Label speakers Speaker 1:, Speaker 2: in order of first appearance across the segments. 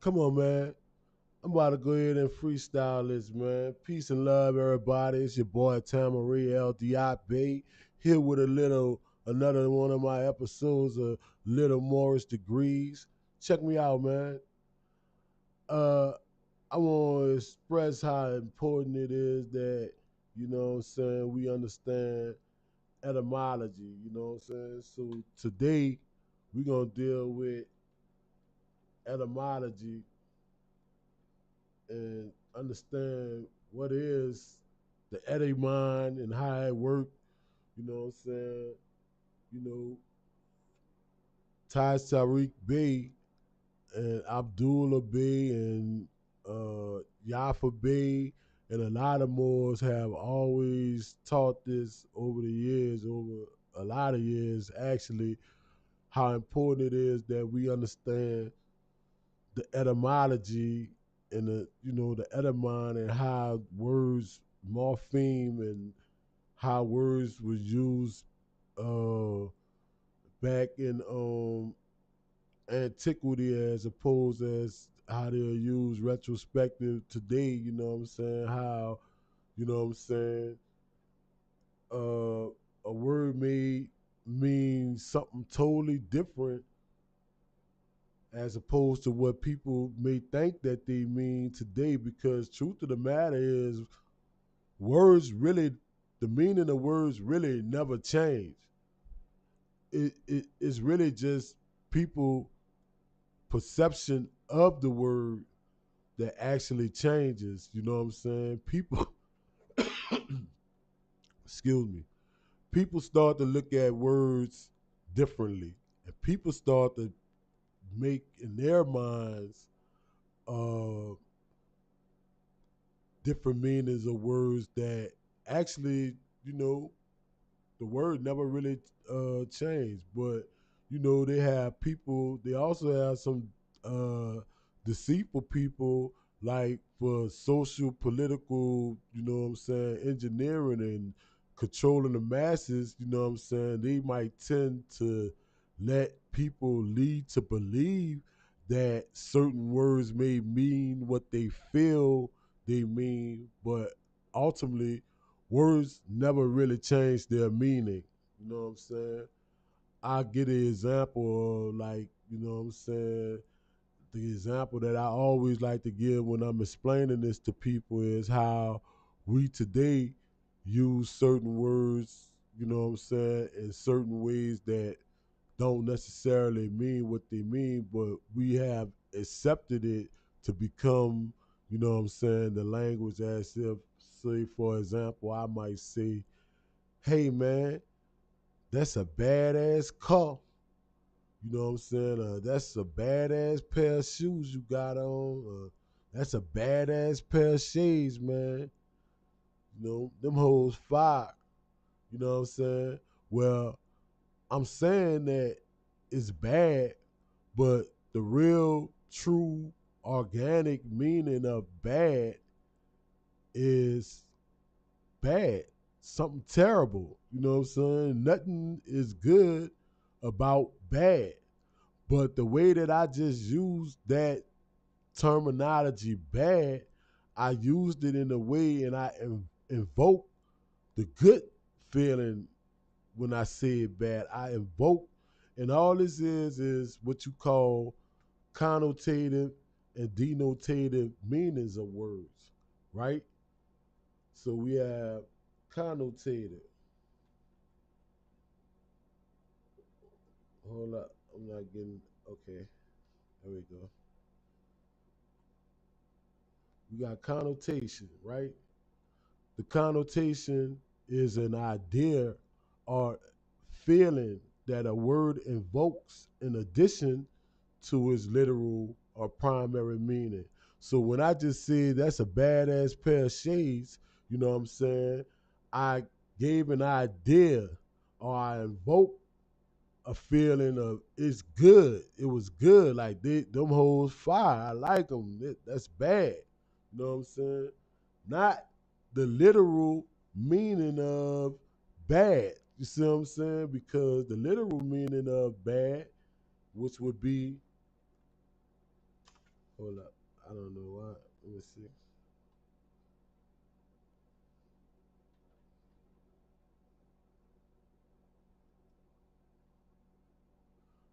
Speaker 1: Come on, man. I'm about to go ahead and freestyle this, man. Peace and love, everybody. It's your boy Tamma-Re, El-Bey, here with another one of my episodes of Little Morris Degrees. Check me out, man. Uh, I want to express how important it is that, what I'm saying, we understand etymology, you know what I'm saying? So today, we're going to deal with etymology and understand what is the Etymon and how it worked, you know what I'm saying? You know, Tariq Bey and Abdullah Bey and Yafa Bey and a lot of Moors have always taught this over the years, over a lot of years actually, how important it is that we understand the etymology and the etymon and how words morpheme and how words was used uh, back in antiquity as opposed as how they're used retrospective today, you know what I'm saying? How, you know what I'm saying, uh, a word may mean something totally different as opposed to what people may think that they mean today, because truth of the matter is words really, the meaning of words really never change. It's really just people perception of the word that actually changes, you know what I'm saying? People excuse me, people start to look at words differently, and people start to make in their minds uh different meanings of words that actually, you know, the word never really changed. But, they have people, they also have some deceitful people, like for social, political, you know what I'm saying, engineering and controlling the masses, you know what I'm saying, they might tend to let people lead to believe that certain words may mean what they feel they mean, but ultimately words never really change their meaning. You know what I'm saying? I get an example of, like, you know what I'm saying? The example that I always like to give when I'm explaining this to people is how we today use certain words, you know what I'm saying, in certain ways that don't necessarily mean what they mean, but we have accepted it to become, you know what I'm saying, the language, as if, say, for example, I might say, hey man, that's a badass car. You know what I'm saying? That's a badass pair of shoes you got on. That's a badass pair of shades, man. You know, them hoes fire. You know what I'm saying? Well, I'm saying that it's bad, but the real, true, organic meaning of bad is bad, something terrible. You know what I'm saying? Nothing is good about bad. But the way that I just used that terminology bad, I used it in a way and I invoke the good feeling when I say it bad. I invoke, and all this is what you call connotative and denotative meanings of words, right? So we have connotative. Hold up, I'm not getting, okay, there we go. We got connotation, right? The connotation is an idea or feeling that a word invokes in addition to its literal or primary meaning. So when I just said that's a badass pair of shades, you know what I'm saying? I gave an idea or I invoked a feeling of it's good. It was good. Like them hoes fire. I like them. That's bad. You know what I'm saying? Not the literal meaning of bad. You see what I'm saying? Because the literal meaning of bad, which would be, Hold up. I don't know why. Let me see.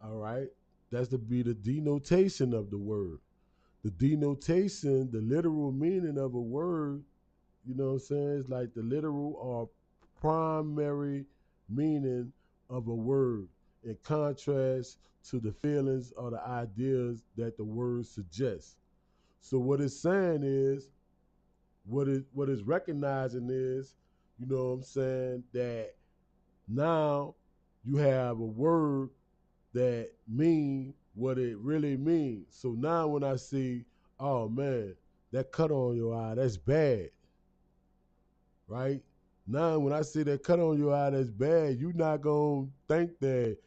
Speaker 1: All right. That's to be the denotation of the word. The denotation, the literal meaning of a word, you know what I'm saying? It's like the literal or primary meaning of a word in contrast to the feelings or the ideas that the word suggests. So what it's saying is, what it's recognizing is, you know what I'm saying, that now you have a word that mean what it really means. So now when I see, oh man, that cut on your eye, that's bad, right? Now when I see that cut on your eye, that's bad, you're not gonna think that,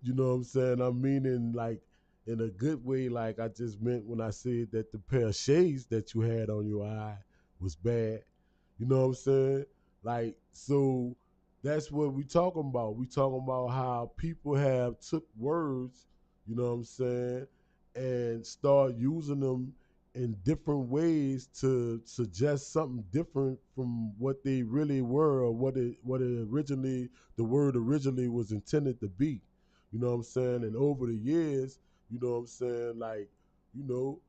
Speaker 1: you know what I'm saying, I'm meaning like in a good way, like I just meant when I said that the pair of shades that you had on your eye was bad. You know what I'm saying? Like, so that's what we talking about. We talking about how people have took words, you know what I'm saying, and start using them in different ways to suggest something different from what they really were or what it originally the word originally was intended to be. You know what I'm saying? And over the years, you know what I'm saying, like, you know,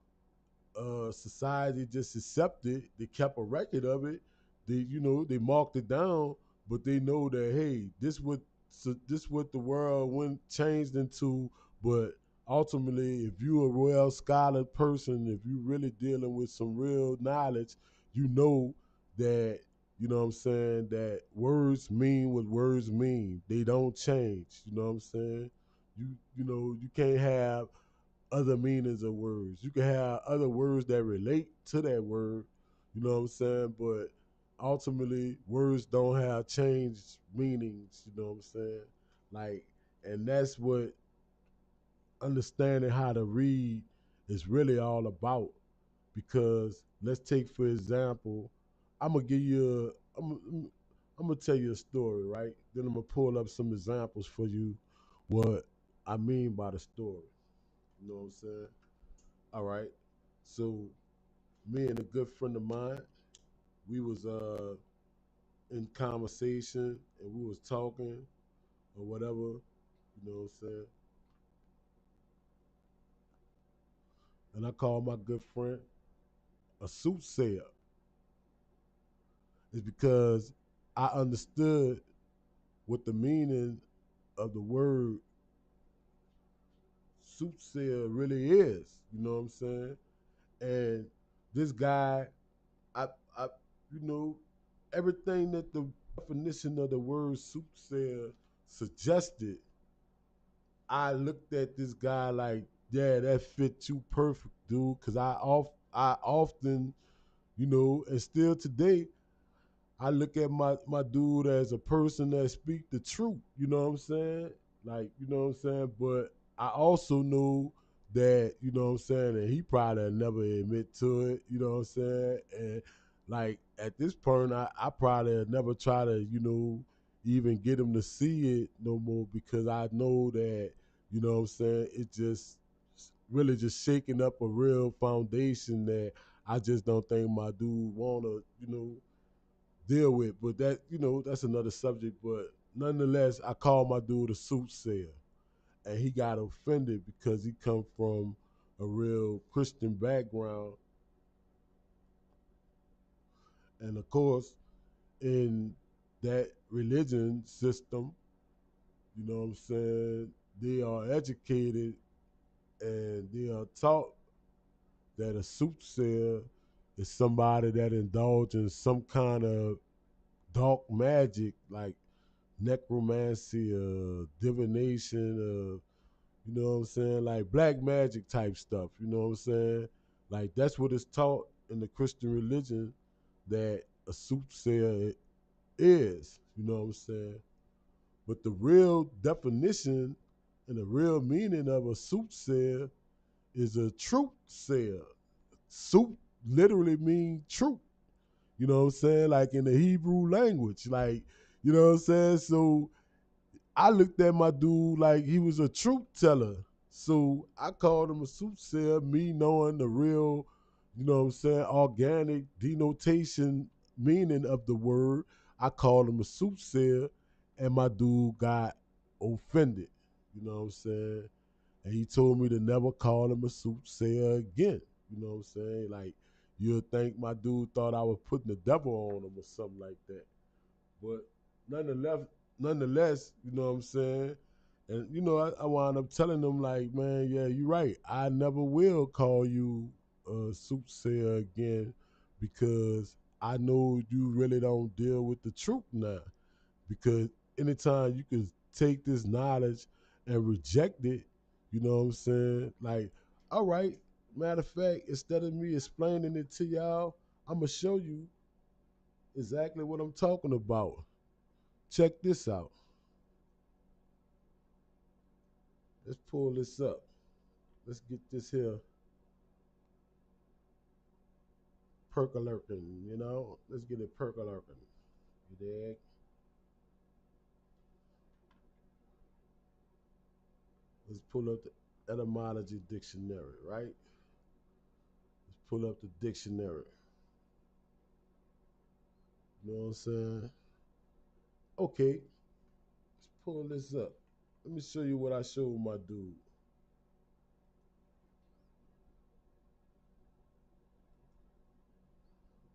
Speaker 1: society just accepted. They kept a record of it. They marked it down, but they know that hey, this what the world went changed into. But ultimately, if you a real scholar person, if you really dealing with some real knowledge, you know that you know what I'm saying that words mean what words mean. They don't change. You know what I'm saying? You can't have other meanings of words. You can have other words that relate to that word, you know what I'm saying? But ultimately, words don't have changed meanings, you know what I'm saying? Like, and that's what understanding how to read is really all about. Because let's take, for example, I'm gonna give you I'm gonna tell you a story, right? Then I'm gonna pull up some examples for you what I mean by the story. You know what I'm saying? All right. So me and a good friend of mine, we was in conversation and we was talking or whatever, you know what I'm saying? And I called my good friend a soothsayer. It's because I understood what the meaning of the word soothsayer really is. You know what I'm saying? And this guy, I, I, you know, everything that the definition of the word soothsayer suggested, I looked at this guy like, yeah, that fit you perfect, dude. Cause I often, and still today, I look at my dude as a person that speak the truth. You know what I'm saying? Like, you know what I'm saying? But I also know that, you know what I'm saying, and he probably never admit to it, you know what I'm saying? And like at this point I probably never try to, even get him to see it no more because I know that, you know what I'm saying, it just really just shaking up a real foundation that I just don't think my dude wanna, deal with. But that's another subject. But nonetheless, I call my dude a soothsayer, and he got offended because he come from a real Christian background, and of course, in that religion system, you know what I'm saying, they are educated and they are taught that a soothsayer is somebody that indulges in some kind of dark magic, like necromancy, divination, you know what I'm saying, like black magic type stuff. You know what I'm saying? Like that's what is taught in the Christian religion that a soothsayer is. You know what I'm saying? But the real definition and the real meaning of a soothsayer is a truth sayer. Sooth literally means truth. You know what I'm saying? Like in the Hebrew language. Like, you know what I'm saying? So I looked at my dude like he was a truth teller. So I called him a soothsayer, me knowing the real, organic denotation meaning of the word. I called him a soothsayer, and my dude got offended. You know what I'm saying? And he told me to never call him a soothsayer again. You know what I'm saying? Like, you'll think my dude thought I was putting the devil on him or something like that. But nonetheless, nonetheless, you know what I'm saying? And I wound up telling them like, man, yeah, you're right. I never will call you a soothsayer again because I know you really don't deal with the truth now. Because anytime you can take this knowledge and reject it, you know what I'm saying? Like, all right, matter of fact, instead of me explaining it to y'all, I'm gonna show you exactly what I'm talking about. Check this out. Let's pull this up. Let's get this here percolating, Let's get it percolating. You dig? Let's pull up the etymology dictionary, right? Let's pull up the dictionary. You know what I'm saying? Okay, let's pull this up. Let me show you what I showed my dude.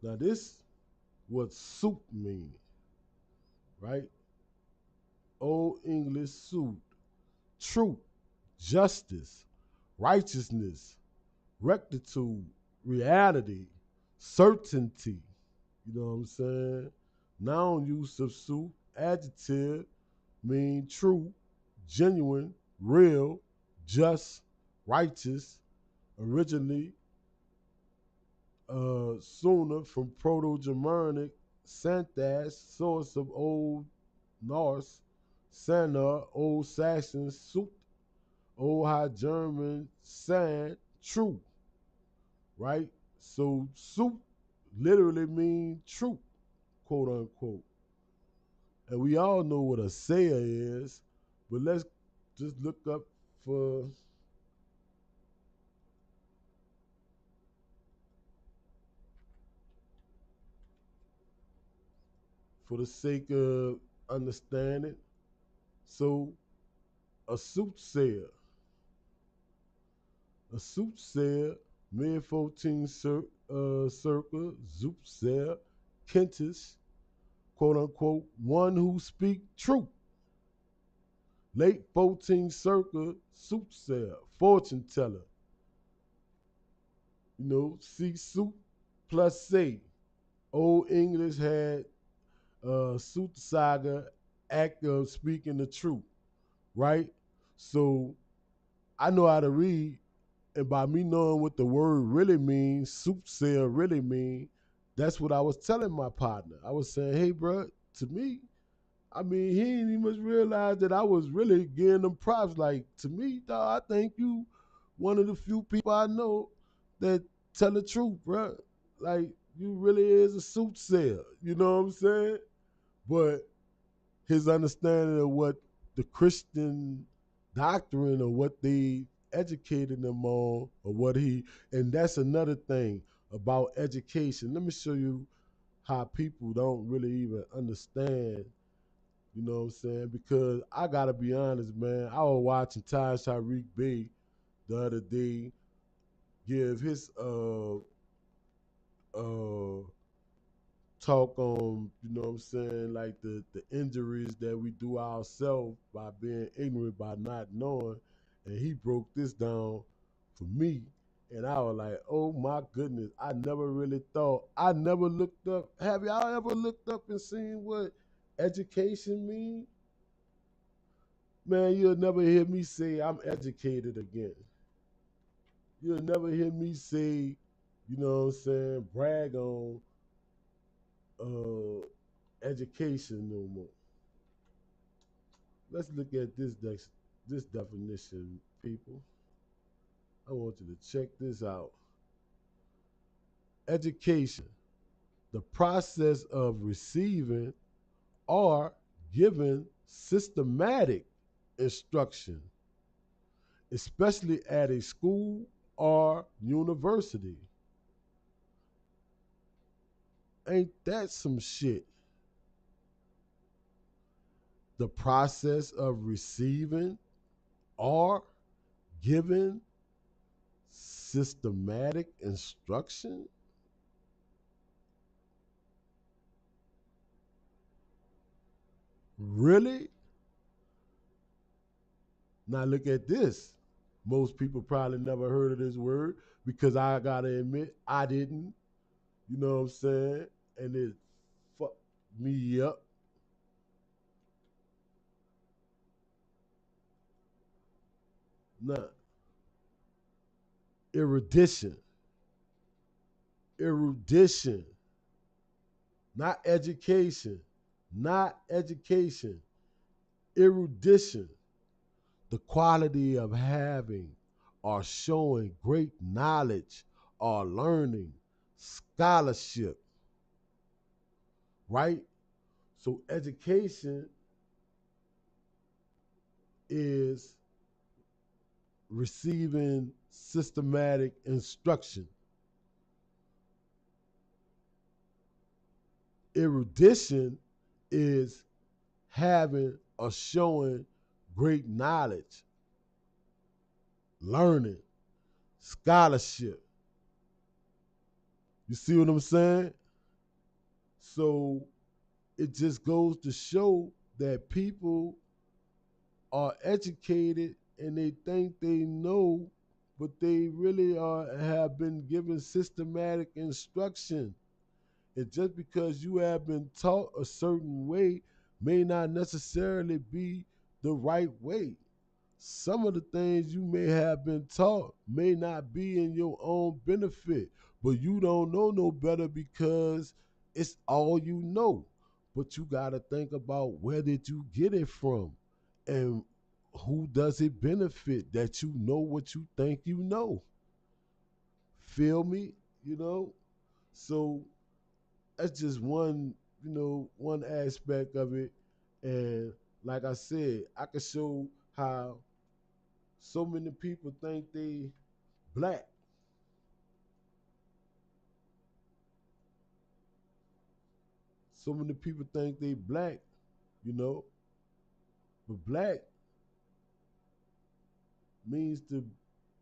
Speaker 1: Now this what soup mean, right? Old English suit, truth, justice, righteousness, rectitude, reality, certainty. You know what I'm saying? Noun use of suit, adjective mean true, genuine, real, just, righteous, originally sooner from Proto-Germanic Santas, source of Old Norse, Sana, Old Saxon, Sut, Old High German, San, true, right? So soup literally means truth, quote unquote. And we all know what a sayer is, but let's just look up for for the sake of understanding. So a soothsayer, a soothsayer, mid 14th circle, zoopsayer, Kentish, quote unquote, one who speak truth. Late 14th circle, soothsayer, fortune teller. See soup plus say. Old English had soothsager, act of speaking the truth, right? So I know how to read, and by me knowing what the word really means, soothsayer really mean, that's what I was telling my partner. I was saying, hey, bro, to me, I mean, he didn't even realize that I was really giving them props. Like, to me, dog, I think you one of the few people I know that tell the truth, bro. Like, you really is a soothsayer. You know what I'm saying? But his understanding of what the Christian doctrine or what they educated him on or what he, and that's another thing about education. Let me show you how people don't really even understand, you know what I'm saying? Because I gotta be honest, man. I was watching El-Bey the other day give his uh talk on, you know what I'm saying, like the injuries that we do ourselves by being ignorant, by not knowing. And he broke this down for me. And I was like, oh my goodness, I never really thought, I never looked up. Have y'all ever looked up and seen what education means? Man, you'll never hear me say I'm educated again. You'll never hear me say, you know what I'm saying, brag on uh, education no more. Let's look at this definition, people. I want you to check this out. Education, the process of receiving or giving systematic instruction especially at a school or university. Ain't that some shit? The process of receiving or giving systematic instruction? Really? Now look at this. Most people probably never heard of this word because I gotta admit I didn't. You know what I'm saying? And it fucked me up. Now, erudition. Erudition. Not education. Not education. Erudition. The quality of having or showing great knowledge or learning, scholarship, right? So education is receiving systematic instruction. Erudition is having or showing great knowledge, learning, scholarship. You see what I'm saying? So it just goes to show that people are educated and they think they know, but they really have been given systematic instruction. And just because you have been taught a certain way may not necessarily be the right way. Some of the things you may have been taught may not be in your own benefit, but you don't know no better because it's all you know. But you got to think about where did you get it from and who does it benefit that you know what you think you know. Feel me? You know? So that's just one, one aspect of it. And like I said, I could show how so many people think they black. So many people think they black, you know, but black means to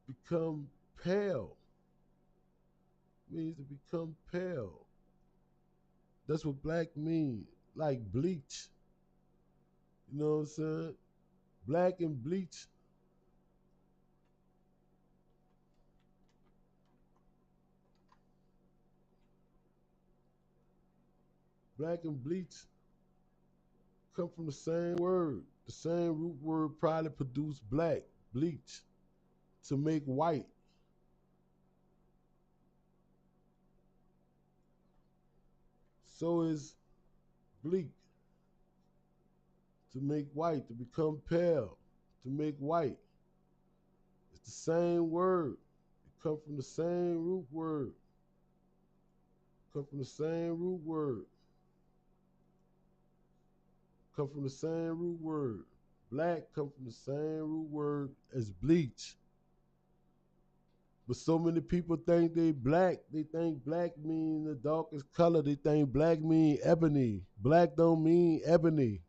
Speaker 1: become pale. Means to become pale. That's what black means. Like bleach. You know what I'm saying? Black and bleach. Black and bleach come from the same word. The same root word probably produced black, bleach, to make white. So is bleak, to make white, to become pale, to make white. It's the same word. It come from the same root word. Come from the same root word. Come from the same root word. Black come from the same root word as bleach. But so many people think they black. They think black mean the darkest color. They think black mean ebony. Black don't mean ebony.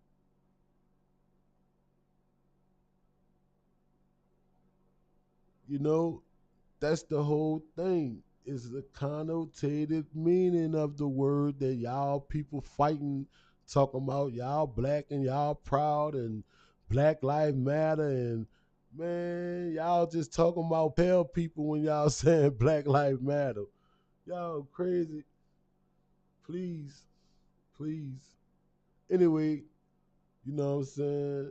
Speaker 1: You know, that's the whole thing. Is the connotated meaning of the word that y'all people fighting, talking about y'all black and y'all proud and Black Lives Matter and man, y'all just talking about pale people when y'all saying Black Lives Matter. Y'all crazy. Please, please. Anyway, you know what I'm saying?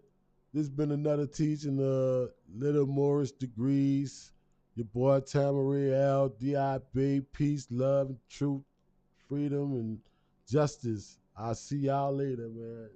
Speaker 1: This been another teaching of Little Morris Degrees. Your boy Tamma-Re, El-Bey, peace, love, and truth, freedom, and justice. I'll see y'all later, man.